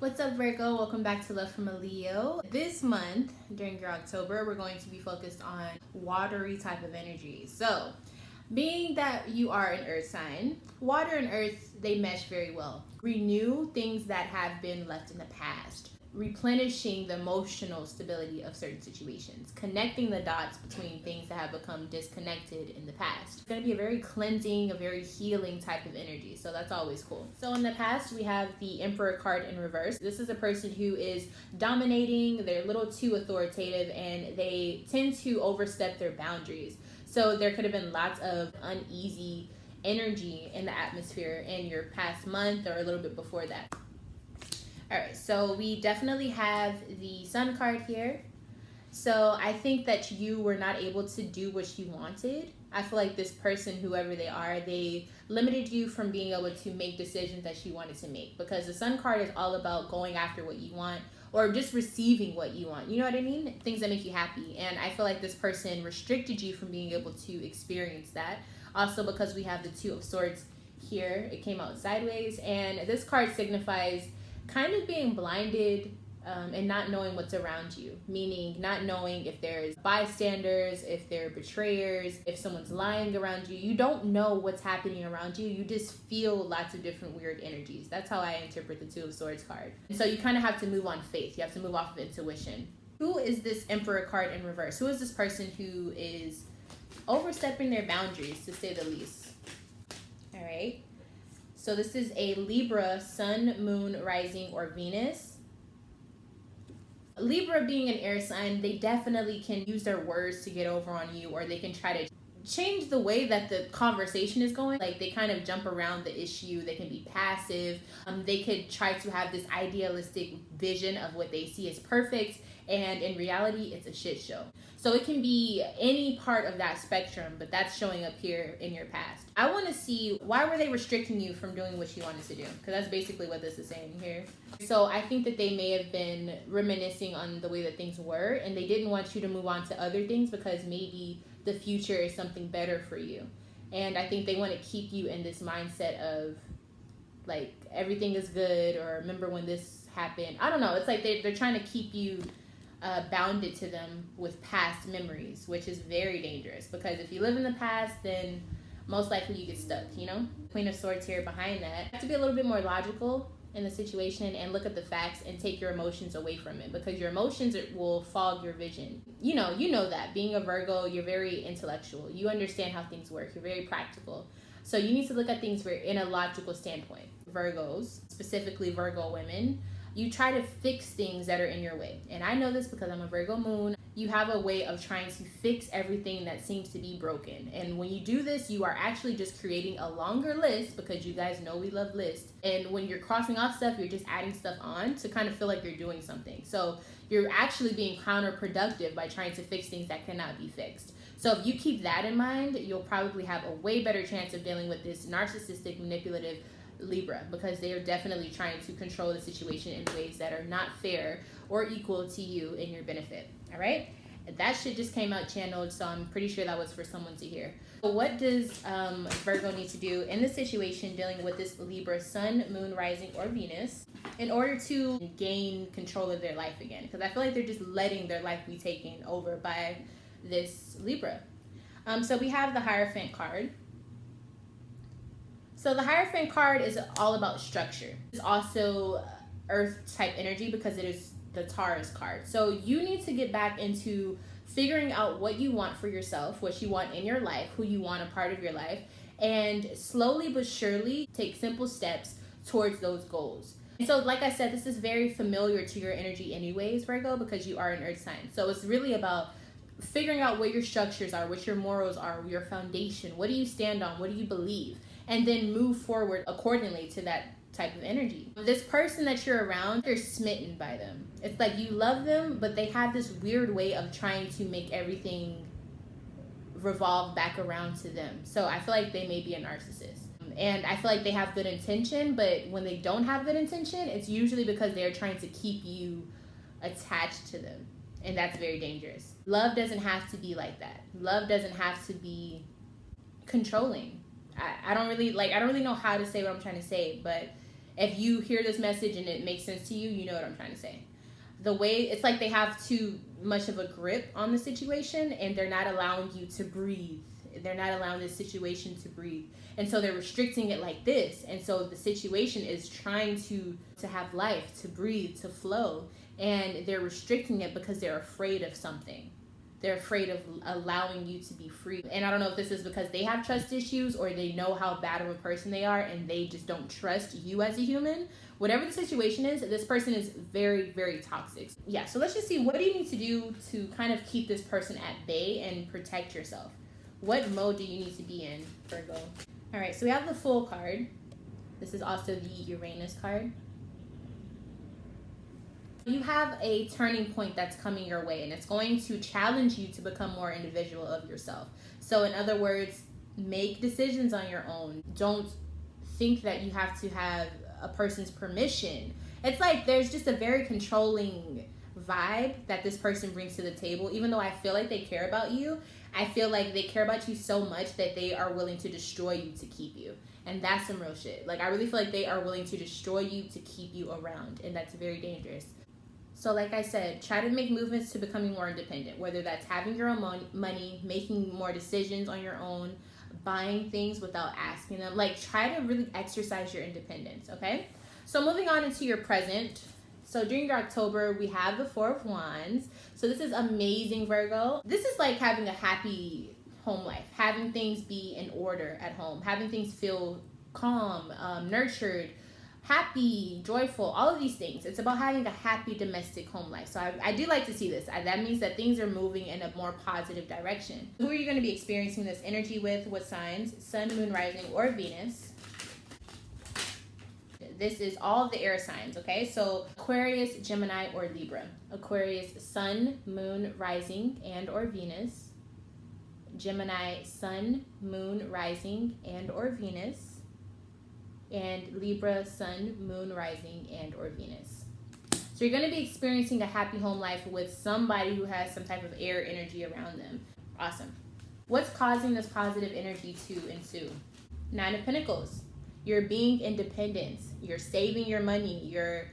What's up, Virgo? Welcome back to Love from a Leo. This month, during your October, we're going to be focused on watery type of energy. So, being that you are an earth sign, water and earth, they mesh very well. Renew things that have been left in the past, replenishing the emotional stability of certain situations, connecting the dots between things that have become disconnected in the past. It's going to be a very cleansing, a very healing type of energy, so that's always cool. So in the past, we have the Emperor card in reverse. This is a person who is dominating, they're a little too authoritative, and they tend to overstep their boundaries. So there could have been lots of uneasy energy in the atmosphere in your past month or a little bit before that. All right, so we definitely have the Sun card here. So I think that you were not able to do what you wanted. I feel like this person, whoever they are, they limited you from being able to make decisions that you wanted to make, because the Sun card is all about going after what you want or just receiving what you want. You know what I mean? Things that make you happy. And I feel like this person restricted you from being able to experience that. Also, because we have the Two of Swords here, it came out sideways. And this card signifies kind of being blinded and not knowing what's around you, meaning not knowing if there's bystanders, if there are betrayers, if someone's lying around you. You don't know what's happening around you. You just feel lots of different weird energies. That's how I interpret the Two of Swords card. And so you kind of have to move on faith. You have to move off of intuition. Who is this Emperor card in reverse? Who is this person who is overstepping their boundaries, to say the least? All right. So this is a Libra, Sun, Moon, Rising, or Venus. Libra being an air sign, they definitely can use their words to get over on you, or they can try to change the way that the conversation is going. Like, they kind of jump around the issue. They can be passive. They could try to have this idealistic vision of what they see as perfect, and in reality, it's a shit show. So it can be any part of that spectrum, but that's showing up here in your past. I want to see, why were they restricting you from doing what you wanted to do? Because that's basically what this is saying here. So I think that they may have been reminiscing on the way that things were, and they didn't want you to move on to other things because maybe the future is something better for you. And I think they want to keep you in this mindset of, like, everything is good, or remember when this happened. I don't know. It's like they're trying to keep you bounded to them with past memories, which is very dangerous, because if you live in the past, then most likely you get stuck, you know? Queen of Swords here behind that. You have to be a little bit more logical in the situation and look at the facts and take your emotions away from it, because your emotions will fog your vision. You know that. Being a Virgo, you're very intellectual. You understand how things work. You're very practical. So you need to look at things in a logical standpoint. Virgos, specifically Virgo women, you try to fix things that are in your way. And I know this because I'm a Virgo moon. You have a way of trying to fix everything that seems to be broken. And when you do this, you are actually just creating a longer list, because you guys know we love lists. And when you're crossing off stuff, you're just adding stuff on to kind of feel like you're doing something. So you're actually being counterproductive by trying to fix things that cannot be fixed. So if you keep that in mind, you'll probably have a way better chance of dealing with this narcissistic, manipulative Libra, because they are definitely trying to control the situation in ways that are not fair or equal to you in your benefit. All right, that shit just came out channeled, so I'm pretty sure that was for someone to hear. So what does Virgo need to do in this situation dealing with this Libra Sun, Moon, Rising, or Venus in order to gain control of their life again? Because I feel like they're just letting their life be taken over by this Libra. So we have the Hierophant card. So the Hierophant card is all about structure. It's also earth type energy because it is the Taurus card. So you need to get back into figuring out what you want for yourself, what you want in your life, who you want a part of your life, and slowly but surely take simple steps towards those goals. And so, like I said, this is very familiar to your energy anyways, Virgo, because you are an earth sign. So it's really about figuring out what your structures are, what your morals are, your foundation. What do you stand on? What do you believe? And then move forward accordingly to that type of energy. This person that you're around, you're smitten by them. It's like you love them, but they have this weird way of trying to make everything revolve back around to them. So I feel like they may be a narcissist. And I feel like they have good intention, but when they don't have good intention, it's usually because they're trying to keep you attached to them. And that's very dangerous. Love doesn't have to be like that. Love doesn't have to be controlling. I don't really know how to say what I'm trying to say, but If you hear this message and it makes sense to you, you know what I'm trying to say. The way it's like they have too much of a grip on the situation and they're not allowing you to breathe. They're not allowing this situation to breathe. And so they're restricting it like this. And so the situation is trying to have life, to breathe, to flow. And they're restricting it because they're afraid of something. They're afraid of allowing you to be free. And I don't know if this is because they have trust issues or they know how bad of a person they are and they just don't trust you as a human. Whatever the situation is, this person is very, very toxic. Yeah, so let's just see, what do you need to do to kind of keep this person at bay and protect yourself? What mode do you need to be in, Virgo? All right, so we have the Fool card. This is also the Uranus card. You have a turning point that's coming your way, and it's going to challenge you to become more individual of yourself. So in other words, make decisions on your own. Don't think that you have to have a person's permission. It's like there's just a very controlling vibe that this person brings to the table. Even though I feel like they care about you, I feel like they care about you so much that they are willing to destroy you to keep you. And that's some real shit. Like, I really feel like they are willing to destroy you to keep you around, and that's very dangerous. So like I said, try to make movements to becoming more independent, whether that's having your own money, making more decisions on your own, buying things without asking them. Like, try to really exercise your independence, okay? So moving on into your present. So during your October, we have the Four of Wands. So this is amazing, Virgo. This is like having a happy home life, having things be in order at home, having things feel calm, nurtured, happy, joyful, all of these things. It's about having a happy domestic home life. So I do like to see this. That means that things are moving in a more positive direction. Who are you going to be experiencing this energy with? What signs? Sun, Moon, Rising, or Venus? This is all of the air signs, okay? So Aquarius, Gemini, or Libra. Aquarius, Sun, Moon, Rising, and or Venus. Gemini, Sun, Moon, Rising, and or Venus. And Libra, Sun, Moon, Rising, and or Venus. So you're going to be experiencing a happy home life with somebody who has some type of air energy around them. Awesome. What's causing this positive energy to ensue? Nine of Pentacles. You're being independent. You're saving your money. You're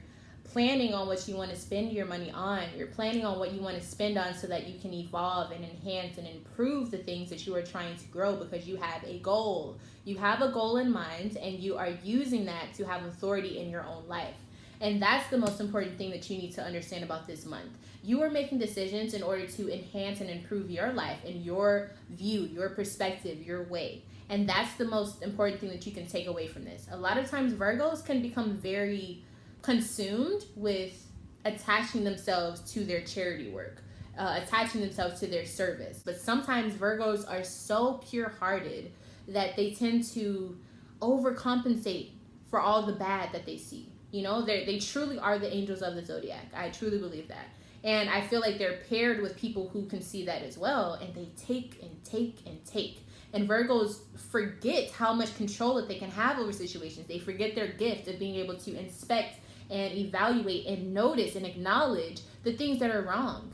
planning on what you want to spend your money on. You're planning on what you want to spend on so that you can evolve and enhance and improve the things that you are trying to grow because you have a goal. You have a goal in mind and you are using that to have authority in your own life. And that's the most important thing that you need to understand about this month. You are making decisions in order to enhance and improve your life and your view, your perspective, your way. And that's the most important thing that you can take away from this. A lot of times Virgos can become very consumed with attaching themselves to their charity work, attaching themselves to their service. But sometimes Virgos are so pure-hearted that they tend to overcompensate for all the bad that they see. You know, they truly are the angels of the zodiac. I truly believe that. And I feel like they're paired with people who can see that as well. And they take and take and take. And Virgos forget how much control that they can have over situations. They forget their gift of being able to inspect and evaluate and notice and acknowledge the things that are wrong.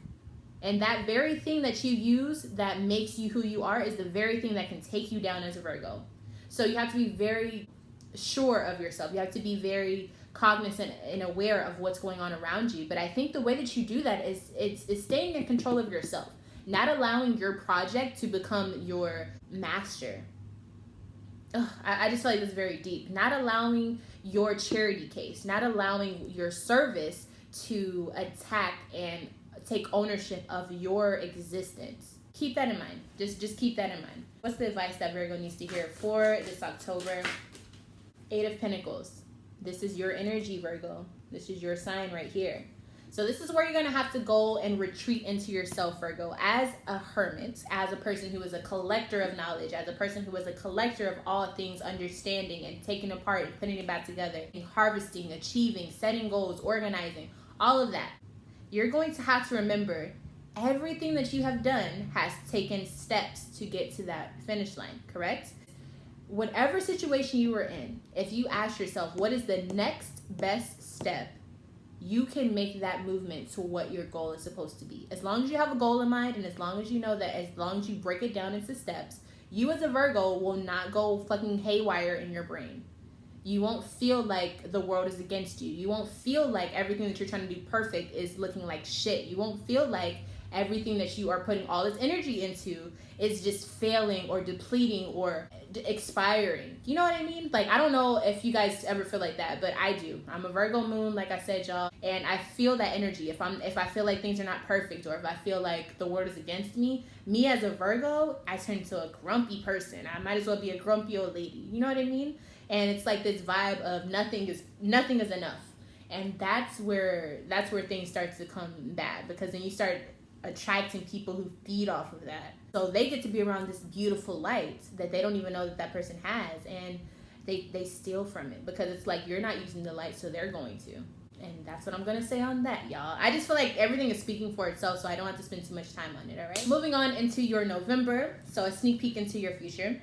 And that very thing that you use that makes you who you are is the very thing that can take you down as a Virgo. So you have to be very sure of yourself. You have to be very cognizant and aware of what's going on around you. But I think the way that you do that is staying in control of yourself, not allowing your project to become your master. I just feel like this is very deep. Not allowing your charity case, not allowing your service to attack and take ownership of your existence. Keep that in mind. Just keep that in mind. What's the advice that Virgo needs to hear for this October? Eight of Pentacles. This is your energy, Virgo. This is your sign right here. So this is where you're going to have to go and retreat into yourself, Virgo, as a hermit, as a person who is a collector of knowledge, as a person who is a collector of all things, understanding and taking apart and putting it back together, and harvesting, achieving, setting goals, organizing, all of that. You're going to have to remember everything that you have done has taken steps to get to that finish line, correct? Whatever situation you were in, if you ask yourself, what is the next best step? You can make that movement to what your goal is supposed to be. As long as you have a goal in mind and as long as you know that, as long as you break it down into steps, you as a Virgo will not go fucking haywire in your brain. You won't feel like the world is against you. You won't feel like everything that you're trying to do perfect is looking like shit. You won't feel like everything that you are putting all this energy into is just failing or depleting or expiring. You know what I mean? Like, I don't know if you guys ever feel like that, but I do. I'm a Virgo moon, like I said, y'all, and I feel that energy. If I feel like things are not perfect, or if I feel like the world is against me as a Virgo, I turn into a grumpy person. I might as well be a grumpy old lady. You know what I mean? And it's like this vibe of nothing is enough. And that's where things start to come bad, because then you start attracting people who feed off of that. So they get to be around this beautiful light that they don't even know that person has, and they steal from it, because it's like you're not using the light, so they're going to. And that's what I'm going to say on that, y'all. I just feel like everything is speaking for itself, so I don't have to spend too much time on it, all right? Moving on into your November, so a sneak peek into your future.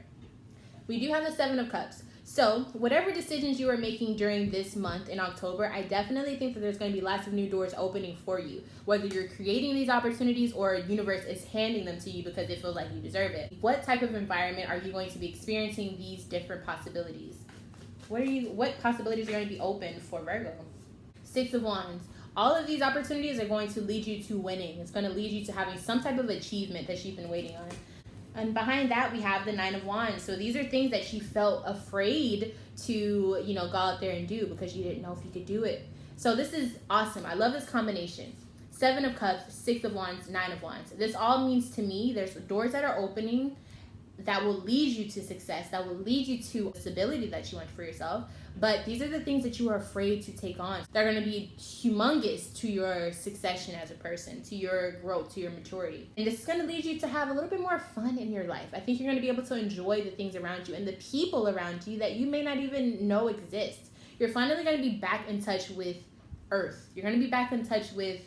We do have the Seven of Cups. So whatever decisions you are making during this month in October, I definitely think that there's going to be lots of new doors opening for you. Whether you're creating these opportunities or universe is handing them to you because it feels like you deserve it. What type of environment are you going to be experiencing these different possibilities? What possibilities are going to be open for Virgo? Six of Wands. All of these opportunities are going to lead you to winning. It's going to lead you to having some type of achievement that you've been waiting on. And behind that, we have the Nine of Wands. So these are things that you felt afraid to, go out there and do because you didn't know if you could do it. So this is awesome. I love this combination. Seven of Cups, Six of Wands, Nine of Wands. This all means to me, there's doors that are opening that will lead you to success, that will lead you to stability that you want for yourself. But these are the things that you are afraid to take on. They're going to be humongous to your succession as a person, to your growth, to your maturity. And this is going to lead you to have a little bit more fun in your life. I think you're going to be able to enjoy the things around you and the people around you that you may not even know exist. You're finally going to be back in touch with Earth. You're going to be back in touch with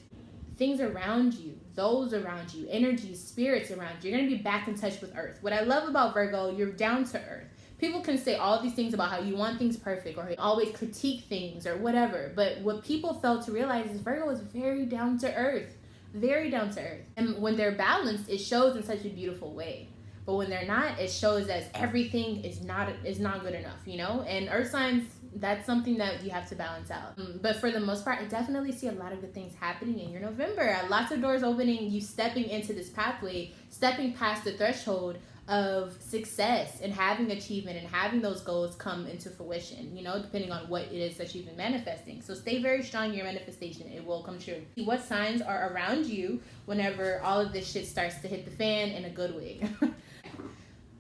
things around you, those around you, energies, spirits around you. You're going to be back in touch with Earth. What I love about Virgo, you're down to earth. People can say all these things about how you want things perfect or always critique things or whatever. But what people fail to realize is Virgo is very down to earth. Very down to earth. And when they're balanced, it shows in such a beautiful way. But when they're not, it shows as everything is not good enough, And earth signs, that's something that you have to balance out. But for the most part, I definitely see a lot of good things happening in your November. Lots of doors opening, you stepping into this pathway, stepping past the threshold of success and having achievement and having those goals come into fruition, depending on what it is that you've been manifesting. So stay very strong in your manifestation. It will come true. What signs are around you whenever all of this shit starts to hit the fan in a good way?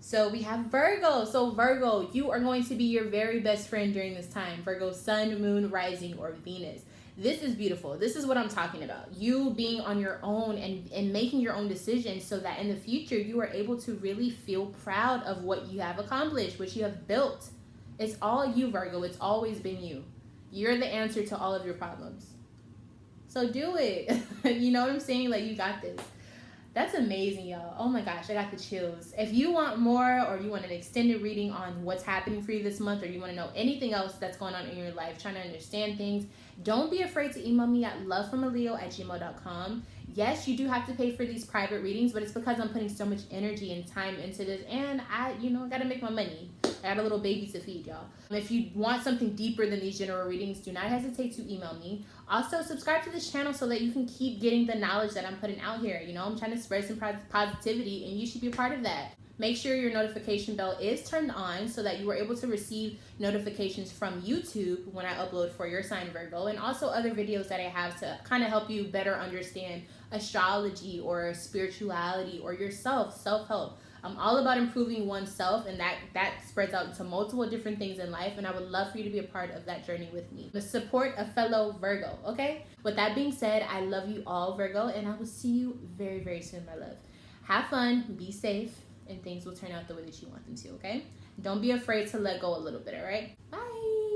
So we have Virgo. So Virgo, you are going to be your very best friend during this time. Virgo, sun, moon, rising, or Venus. This is beautiful. This is what I'm talking about. You being on your own and making your own decisions so that in the future you are able to really feel proud of what you have accomplished, what you have built. It's all you, Virgo. It's always been you. You're the answer to all of your problems. So do it. You know what I'm saying? Like, you got this. That's amazing, y'all. Oh my gosh, I got the chills. If you want more, or you want an extended reading on what's happening for you this month, or you want to know anything else that's going on in your life, trying to understand things, don't be afraid to email me at lovefromaleo@gmail.com. Yes, you do have to pay for these private readings, but it's because I'm putting so much energy and time into this, and I got to make my money. I got a little baby to feed, y'all. If you want something deeper than these general readings, do not hesitate to email me. Also, subscribe to this channel so that you can keep getting the knowledge that I'm putting out here. I'm trying to spread some positivity, and you should be a part of that. Make sure your notification bell is turned on so that you are able to receive notifications from YouTube when I upload for your sign, Virgo, and also other videos that I have to kind of help you better understand astrology or spirituality or yourself, self-help. I'm all about improving oneself, and that spreads out into multiple different things in life, and I would love for you to be a part of that journey with me. To support a fellow Virgo, okay? With that being said, I love you all, Virgo, and I will see you very, very soon, my love. Have fun, be safe, and things will turn out the way that you want them to, okay? Don't be afraid to let go a little bit, all right? Bye!